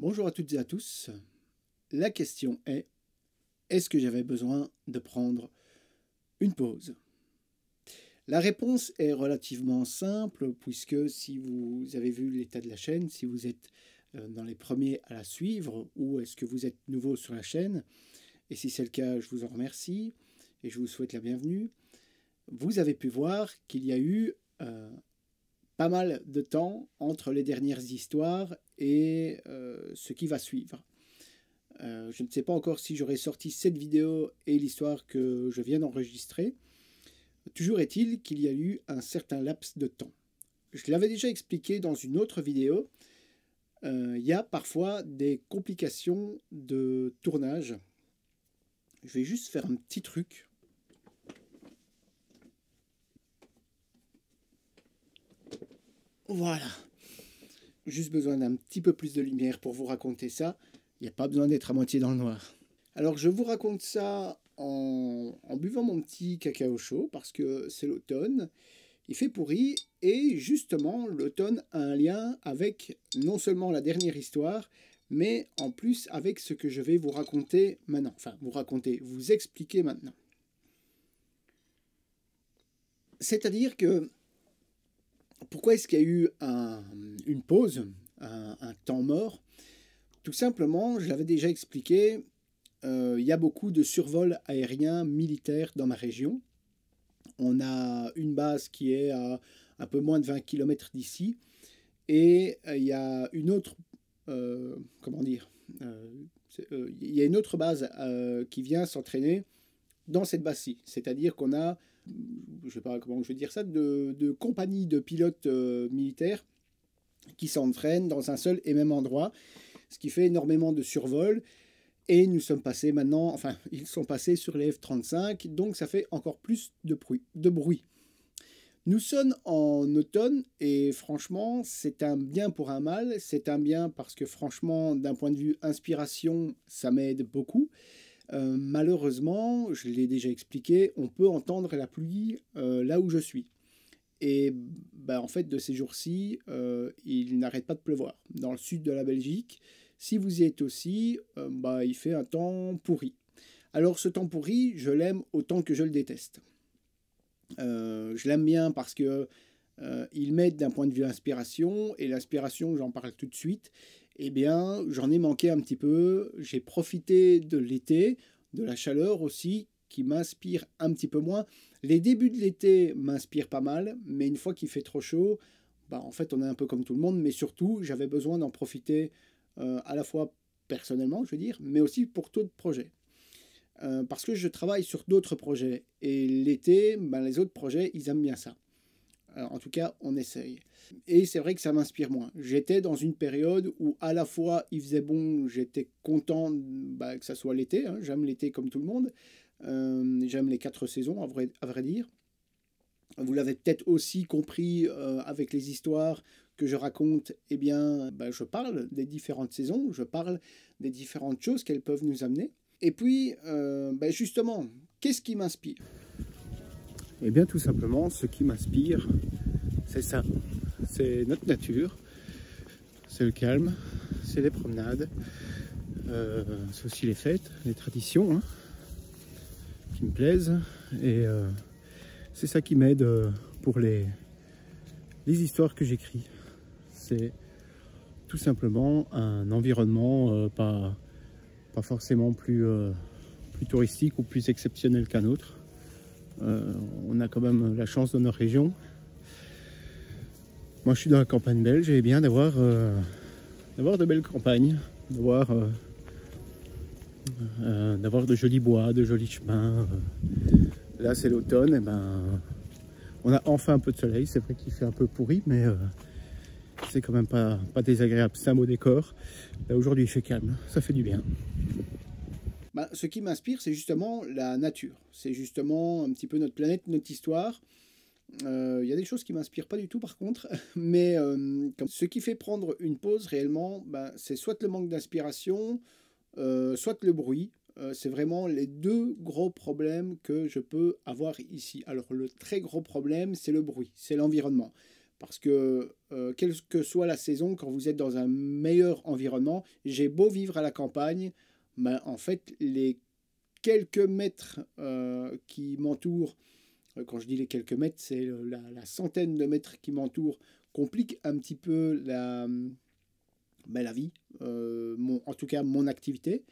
Bonjour à toutes et à tous. La question est-ce que j'avais besoin de prendre une pause? La réponse est relativement simple puisque si vous avez vu l'état de la chaîne, si vous êtes dans les premiers à la suivre ou est-ce que vous êtes nouveau sur la chaîne, et si c'est le cas, je vous en remercie et je vous souhaite la bienvenue, vous avez pu voir qu'il y a eu pas mal de temps entre les dernières histoires et ce qui va suivre. Je ne sais pas encore si j'aurai sorti cette vidéo et l'histoire que je viens d'enregistrer. Toujours est-il qu'il y a eu un certain laps de temps. Je l'avais déjà expliqué dans une autre vidéo. Il y a parfois des complications de tournage. Je vais juste faire un petit truc. Voilà. Juste besoin d'un petit peu plus de lumière pour vous raconter ça. Il n'y a pas besoin d'être à moitié dans le noir. Alors je vous raconte ça en buvant mon petit cacao chaud parce que c'est l'automne. Il fait pourri et justement l'automne a un lien avec non seulement la dernière histoire, mais en plus avec ce que je vais vous raconter maintenant. Enfin, vous expliquer maintenant. C'est-à-dire que pourquoi est-ce qu'il y a eu une pause, un temps mort? Tout simplement, je l'avais déjà expliqué, il y a beaucoup de survols aériens militaires dans ma région. On a une base qui est à un peu moins de 20 km d'ici. Et il y a une autre, comment dire, il y a une autre base qui vient s'entraîner dans cette base-ci. C'est-à-dire qu'on a, je ne sais pas comment je vais dire ça, de compagnies de pilotes militaires qui s'entraînent dans un seul et même endroit, ce qui fait énormément de survols. Et nous sommes passés maintenant, enfin, ils sont passés sur les F-35, donc ça fait encore plus de bruit. Nous sommes en automne et franchement, c'est un bien pour un mal. C'est un bien parce que franchement, d'un point de vue inspiration, ça m'aide beaucoup. Malheureusement, je l'ai déjà expliqué, on peut entendre la pluie là où je suis. Et en fait, de ces jours-ci, il n'arrête pas de pleuvoir. Dans le sud de la Belgique, si vous y êtes aussi, il fait un temps pourri. Alors ce temps pourri, je l'aime autant que je le déteste. Je l'aime bien parce que il m'aide d'un point de vue inspiration, et l'inspiration, j'en parle tout de suite, eh bien, j'en ai manqué un petit peu. J'ai profité de l'été, de la chaleur aussi, qui m'inspire un petit peu moins. Les débuts de l'été m'inspirent pas mal, mais une fois qu'il fait trop chaud, en fait, on est un peu comme tout le monde, mais surtout, j'avais besoin d'en profiter à la fois personnellement, je veux dire, mais aussi pour d'autres projets. Parce que je travaille sur d'autres projets, et l'été, les autres projets, ils aiment bien ça. En tout cas, on essaye. Et c'est vrai que ça m'inspire moins. J'étais dans une période où à la fois il faisait bon, j'étais content que ça soit l'été. Hein. J'aime l'été comme tout le monde. J'aime les 4 saisons, à vrai dire. Vous l'avez peut-être aussi compris avec les histoires que je raconte. Eh bien, je parle des différentes saisons. Je parle des différentes choses qu'elles peuvent nous amener. Et puis, justement, qu'est-ce qui m'inspire? Eh bien, tout simplement, ce qui m'inspire, c'est ça. C'est notre nature, c'est le calme, c'est les promenades, c'est aussi les fêtes, les traditions hein, qui me plaisent. Et c'est ça qui m'aide pour les histoires que j'écris. C'est tout simplement un environnement pas forcément plus touristique ou plus exceptionnel qu'un autre. On a quand même la chance dans notre région. Moi je suis dans la campagne belge et bien d'avoir de belles campagnes, d'avoir de jolis bois, de jolis chemins. Là c'est l'automne, et on a enfin un peu de soleil. C'est vrai qu'il fait un peu pourri, mais c'est quand même pas désagréable. C'est un beau décor. Là aujourd'hui il fait calme, ça fait du bien. Ce qui m'inspire, c'est justement la nature. C'est justement un petit peu notre planète, notre histoire. Il y a des choses qui ne m'inspirent pas du tout par contre. Mais ce qui fait prendre une pause réellement, c'est soit le manque d'inspiration, soit le bruit. C'est vraiment les deux gros problèmes que je peux avoir ici. Alors le très gros problème, c'est le bruit, c'est l'environnement. Parce que, quelle que soit la saison, quand vous êtes dans un meilleur environnement, j'ai beau vivre à la campagne, ben, en fait, les quelques mètres qui m'entourent, quand je dis les quelques mètres, c'est la centaine de mètres qui m'entourent, complique un petit peu la vie, en tout cas mon activité,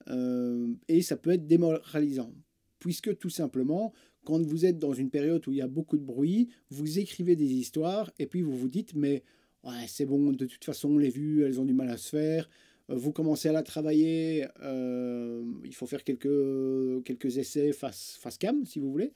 et ça peut être démoralisant, puisque tout simplement, quand vous êtes dans une période où il y a beaucoup de bruit, vous écrivez des histoires, et puis vous vous dites, mais ouais, c'est bon, de toute façon, les vues, elles ont du mal à se faire. Vous commencez à la travailler, il faut faire quelques essais face cam, si vous voulez.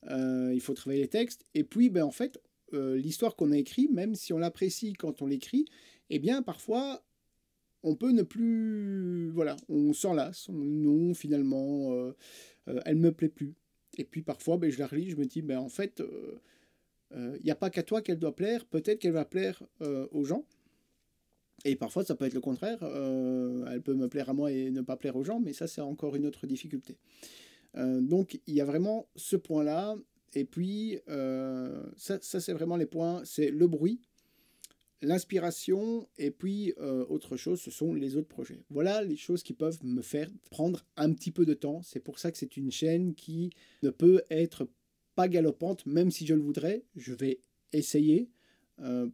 Il faut travailler les textes. Et puis, ben, en fait, l'histoire qu'on a écrite, même si on l'apprécie quand on l'écrit, eh bien, parfois, on peut ne plus... Voilà, on s'en lasse. Non, finalement, elle ne me plaît plus. Et puis, parfois, ben, je la relis, je me dis, ben, en fait, il n'y a pas qu'à toi qu'elle doit plaire. Peut-être qu'elle va plaire aux gens. Et parfois, ça peut être le contraire. Elle peut me plaire à moi et ne pas plaire aux gens, mais ça, c'est encore une autre difficulté. Donc, il y a vraiment ce point-là. Et puis, ça c'est vraiment les points. C'est le bruit, l'inspiration, et puis autre chose, ce sont les autres projets. Voilà les choses qui peuvent me faire prendre un petit peu de temps. C'est pour ça que c'est une chaîne qui ne peut être pas galopante, même si je le voudrais. Je vais essayer.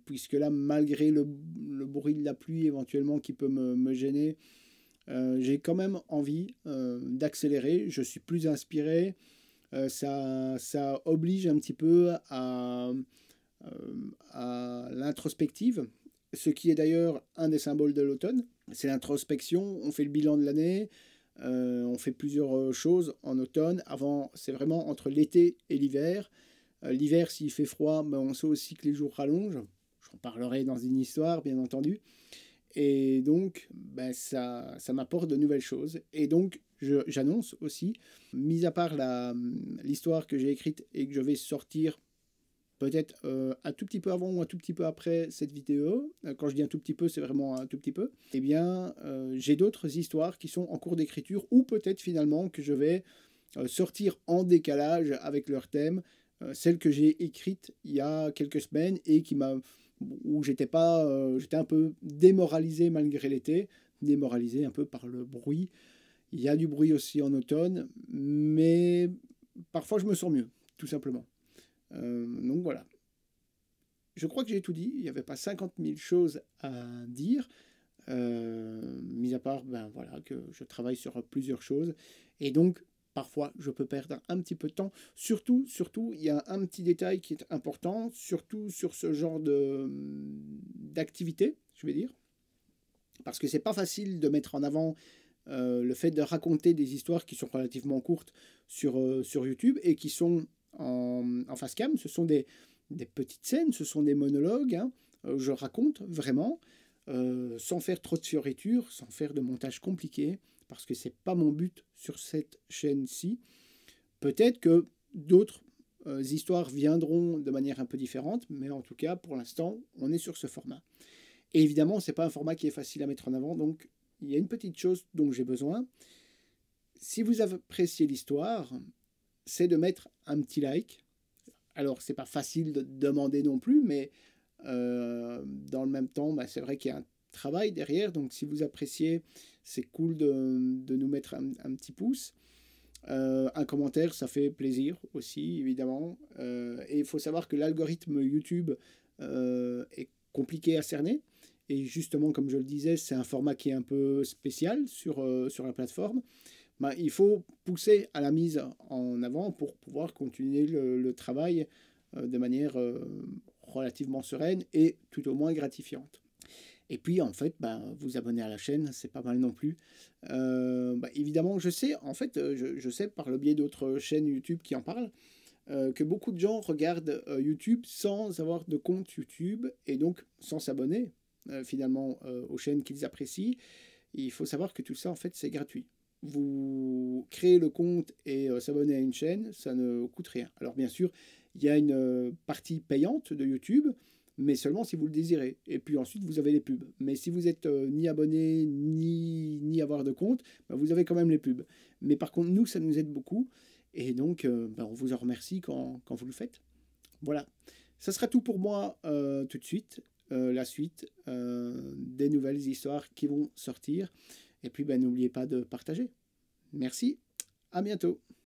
Puisque là, malgré le bruit de la pluie éventuellement qui peut me gêner, j'ai quand même envie d'accélérer. Je suis plus inspiré. Ça oblige un petit peu à l'introspective, ce qui est d'ailleurs un des symboles de l'automne. C'est l'introspection. On fait le bilan de l'année. On fait plusieurs choses en automne. Avant, c'est vraiment entre l'été et l'hiver. L'hiver, s'il fait froid, ben on sait aussi que les jours rallongent. J'en parlerai dans une histoire, bien entendu. Et donc, ben ça m'apporte de nouvelles choses. Et donc, j'annonce aussi, mis à part l'histoire que j'ai écrite et que je vais sortir peut-être un tout petit peu avant ou un tout petit peu après cette vidéo, quand je dis un tout petit peu, c'est vraiment un tout petit peu, eh bien, j'ai d'autres histoires qui sont en cours d'écriture, ou peut-être finalement que je vais sortir en décalage avec leur thème, celle que j'ai écrite il y a quelques semaines et où j'étais un peu démoralisé malgré l'été, démoralisé un peu par le bruit. Il y a du bruit aussi en automne, mais parfois je me sens mieux, tout simplement. Donc voilà. Je crois que j'ai tout dit. Il n'y avait pas 50 000 choses à dire, mis à part ben, voilà, que je travaille sur plusieurs choses. Et donc, parfois, je peux perdre un petit peu de temps. Surtout, il y a un petit détail qui est important, surtout sur ce genre d'activité, je vais dire. Parce que c'est pas facile de mettre en avant le fait de raconter des histoires qui sont relativement courtes sur YouTube et qui sont en face cam. Ce sont des petites scènes, ce sont des monologues. Hein. Je raconte vraiment, sans faire trop de fioritures, sans faire de montage compliqué, parce que c'est pas mon but sur cette chaîne-ci. Peut-être que d'autres histoires viendront de manière un peu différente, mais en tout cas, pour l'instant, on est sur ce format. Et évidemment, c'est pas un format qui est facile à mettre en avant, donc il y a une petite chose dont j'ai besoin. Si vous appréciez l'histoire, c'est de mettre un petit like. Alors, c'est pas facile de demander non plus, mais dans le même temps, bah, c'est vrai qu'il y a un travail derrière. Donc, si vous appréciez, c'est cool de nous mettre un petit pouce. Un commentaire, ça fait plaisir aussi, évidemment. Et il faut savoir que l'algorithme YouTube est compliqué à cerner. Et justement, comme je le disais, c'est un format qui est un peu spécial sur la plateforme. Ben, il faut pousser à la mise en avant pour pouvoir continuer le travail de manière relativement sereine et tout au moins gratifiante. Et puis, en fait, ben, vous abonner à la chaîne, c'est pas mal non plus. Ben, évidemment, je sais, en fait, je sais par le biais d'autres chaînes YouTube qui en parlent, que beaucoup de gens regardent YouTube sans avoir de compte YouTube et donc sans s'abonner finalement aux chaînes qu'ils apprécient. Il faut savoir que tout ça, en fait, c'est gratuit. Vous créez le compte et s'abonner à une chaîne, ça ne coûte rien. Alors bien sûr, il y a une partie payante de YouTube, mais seulement si vous le désirez. Et puis ensuite, vous avez les pubs. Mais si vous êtes ni abonné, ni avoir de compte, ben, vous avez quand même les pubs. Mais par contre, nous, ça nous aide beaucoup. Et donc, ben, on vous en remercie quand vous le faites. Voilà. Ça sera tout pour moi tout de suite. La suite des nouvelles histoires qui vont sortir. Et puis, n'oubliez pas de partager. Merci, à bientôt.